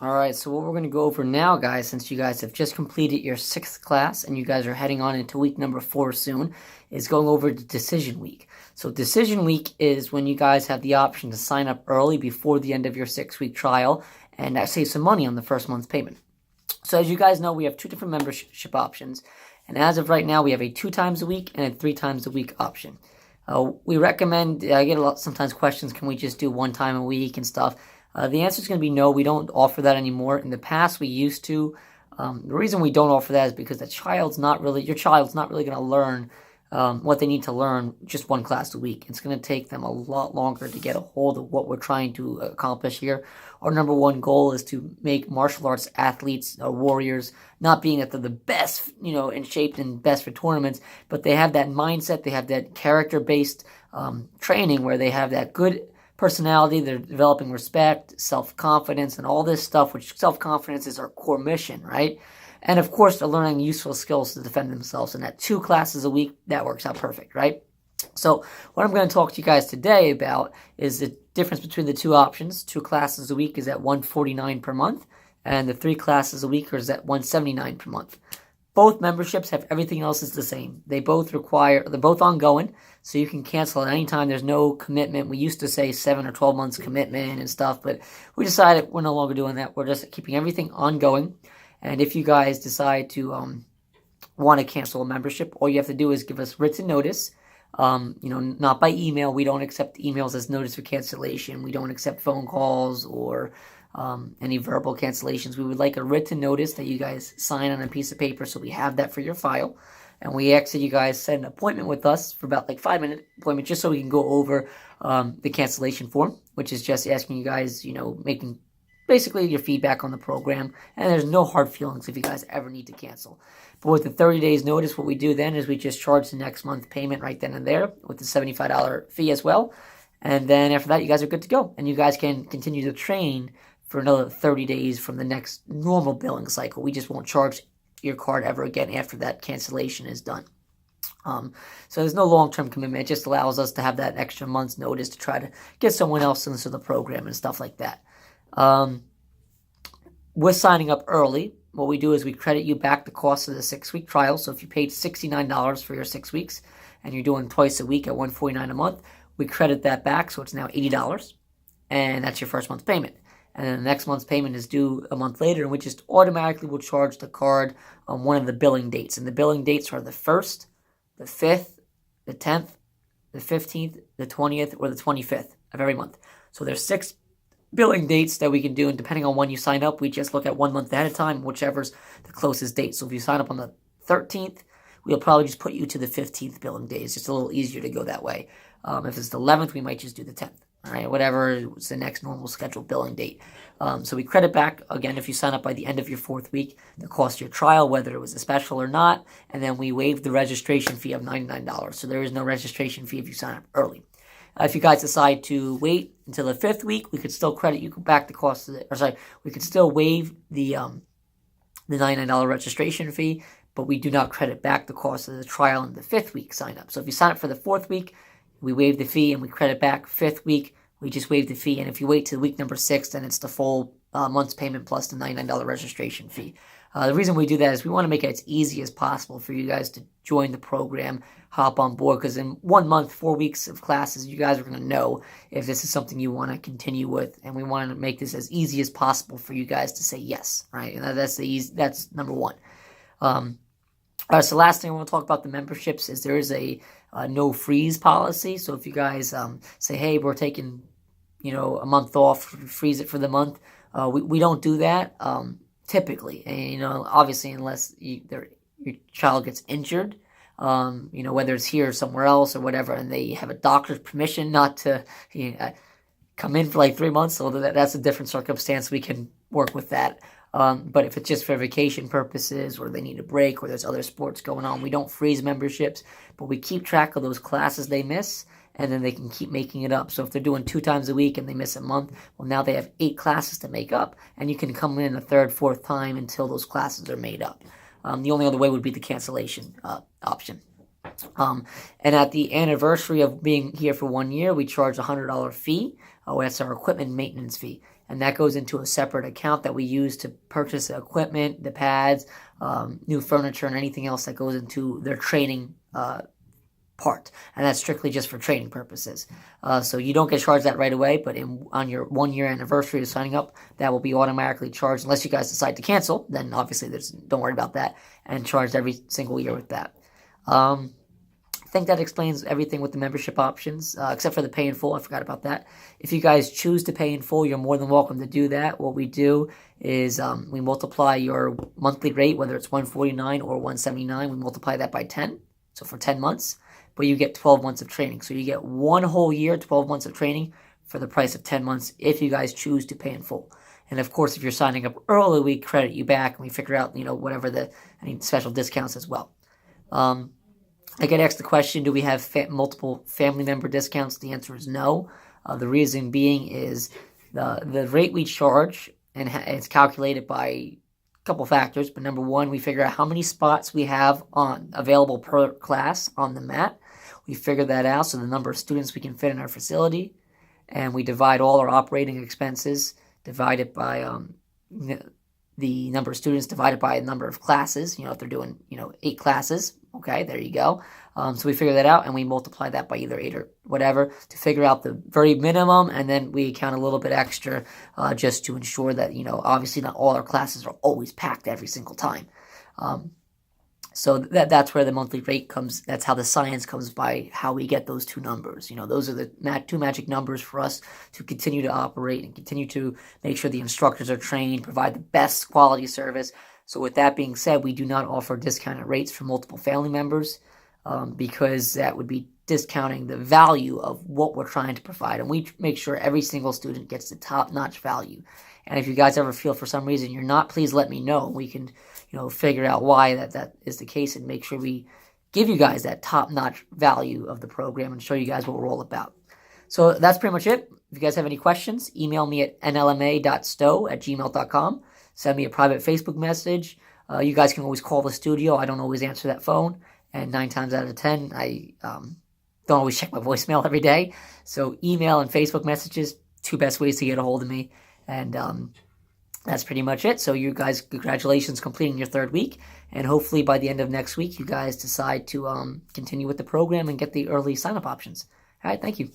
Alright, so what we're going to go over now, guys, since you guys have just completed your 6th class and you guys are heading on into week number 4 soon, is going over the decision week. So decision week is when you guys have the option to sign up early before the end of your 6-week trial and save some money on the first month's payment. So as you guys know, we have 2 different membership options. And as of right now, we have a 2 times a week and a 3 times a week option. We recommend, I get sometimes questions, can we just do 1 time a week and stuff? The answer is going to be no. We don't offer that anymore. In the past, we used to. The reason we don't offer that is because your child's not really going to learn what they need to learn just 1 class a week. It's going to take them a lot longer to get a hold of what we're trying to accomplish here. Our number 1 goal is to make martial arts athletes, warriors, not being that they're the best, in shape and best for tournaments, but they have that mindset, they have that character-based training where they have that good personality, they're developing respect, self-confidence, and all this stuff, which self-confidence is our core mission, right? And of course, they're learning useful skills to defend themselves. And at 2 classes a week, that works out perfect, right? So what I'm going to talk to you guys today about is the difference between the 2 options. 2 classes a week is at $149 per month, and the 3 classes a week is at $179 per month. Both memberships have everything else is the same. They're both ongoing, so you can cancel at any time. There's no commitment. We used to say 7 or 12 months commitment and stuff, but we decided we're no longer doing that. We're just keeping everything ongoing. And if you guys decide to want to cancel a membership, all you have to do is give us written notice. Not by email. We don't accept emails as notice for cancellation. We don't accept phone calls or any verbal cancellations. We would like a written notice that you guys sign on a piece of paper so we have that for your file. And we ask that you guys set an appointment with us for about 5-minute appointment just so we can go over the cancellation form, which is just asking you guys, making basically your feedback on the program. And there's no hard feelings if you guys ever need to cancel. But with the 30 days notice, what we do then is we just charge the next month payment right then and there with the $75 fee as well. And then after that, you guys are good to go. And you guys can continue to train for another 30 days from the next normal billing cycle. We just won't charge your card ever again after that cancellation is done. So there's no long-term commitment. It just allows us to have that extra month's notice to try to get someone else into the program and stuff like that. With signing up early, what we do is we credit you back the cost of the 6-week trial. So if you paid $69 for your 6 weeks and you're doing twice a week at $149 a month, we credit that back, so it's now $80, and that's your first month's payment. And then the next month's payment is due a month later, and we just automatically will charge the card on one of the billing dates. And the billing dates are the 1st, the 5th, the 10th, the 15th, the 20th, or the 25th of every month. So there's 6 billing dates that we can do, and depending on when you sign up, we just look at 1 month at a time, whichever's the closest date. So if you sign up on the 13th, we'll probably just put you to the 15th billing day. It's just a little easier to go that way. If it's the 11th, we might just do the 10th. All right, whatever is the next normal scheduled billing date. So we credit back, again, if you sign up by the end of your 4th week, the cost of your trial, whether it was a special or not, and then we waive the registration fee of $99. So there is no registration fee if you sign up early. If you guys decide to wait until the 5th week, we could still credit you back the cost of we could still waive the $99 registration fee, but we do not credit back the cost of the trial in the 5th week sign up. So if you sign up for the 4th week, we waive the fee and we credit back. 5th week, we just waive the fee. And if you wait till week number 6, then it's the full month's payment plus the $99 registration fee. The reason we do that is we want to make it as easy as possible for you guys to join the program, hop on board, because in 1 month, 4 weeks of classes, you guys are going to know if this is something you want to continue with, and we want to make this as easy as possible for you guys to say yes, right? And that's number 1. All right, so last thing I want to talk about the memberships is there is a no freeze policy. So if you guys say, hey, we're taking, a month off, freeze it for the month, we don't do that. Typically, and, obviously, unless your child gets injured, whether it's here or somewhere else or whatever, and they have a doctor's permission not to come in for 3 months, so that's a different circumstance. We can work with that. But if it's just for vacation purposes or they need a break or there's other sports going on, we don't freeze memberships, but we keep track of those classes they miss, and then they can keep making it up. So if they're doing 2 times a week and they miss a month, well, now they have 8 classes to make up, and you can come in a 3rd, 4th time until those classes are made up. The only other way would be the cancellation option. And at the anniversary of being here for 1 year, we charge a $100 fee. That's our equipment maintenance fee. and that goes into a separate account that we use to purchase the equipment, the pads, new furniture, and anything else that goes into their training part, and that's strictly just for training purposes. So you don't get charged that right away, but on your 1-year anniversary of signing up, that will be automatically charged, unless you guys decide to cancel. Then obviously don't worry about that, and charged every single year with that. I think that explains everything with the membership options, except for the pay in full. I forgot about that. If you guys choose to pay in full, you're more than welcome to do that. What we do is we multiply your monthly rate, whether it's $149 or $179, we multiply that by 10, so for 10 months. But you get 12 months of training. So you get 1 whole year, 12 months of training for the price of 10 months if you guys choose to pay in full. And of course, if you're signing up early, we credit you back and we figure out, whatever any special discounts as well. I get asked the question, do we have multiple family member discounts? The answer is no. The reason being is the rate we charge, and it's calculated by a couple factors, but number one, we figure out how many spots we have available per class on the mat. We figure that out, so the number of students we can fit in our facility, and we divide all our operating expenses, divided by the number of students divided by the number of classes. If they're doing 8 classes, okay, there you go. So we figure that out, and we multiply that by either 8 or whatever to figure out the very minimum, and then we account a little bit extra just to ensure that obviously not all our classes are always packed every single time. So that's where the monthly rate comes. That's how the science comes by how we get those 2 numbers. Those are the 2 magic numbers for us to continue to operate and continue to make sure the instructors are trained, provide the best quality service. So with that being said, we do not offer discounted rates for multiple family members because that would be discounting the value of what we're trying to provide. And we make sure every single student gets the top-notch value. And if you guys ever feel for some reason you're not, please let me know. We can figure out why that is the case and make sure we give you guys that top-notch value of the program and show you guys what we're all about. So that's pretty much it. If you guys have any questions, email me at nlma.stowe@gmail.com. Send me a private Facebook message. You guys can always call the studio. I don't always answer that phone. And 9 times out of 10, I don't always check my voicemail every day. So email and Facebook messages, 2 best ways to get a hold of me. And that's pretty much it. So you guys, congratulations completing your 3rd week. And hopefully by the end of next week, you guys decide to continue with the program and get the early sign-up options. All right, thank you.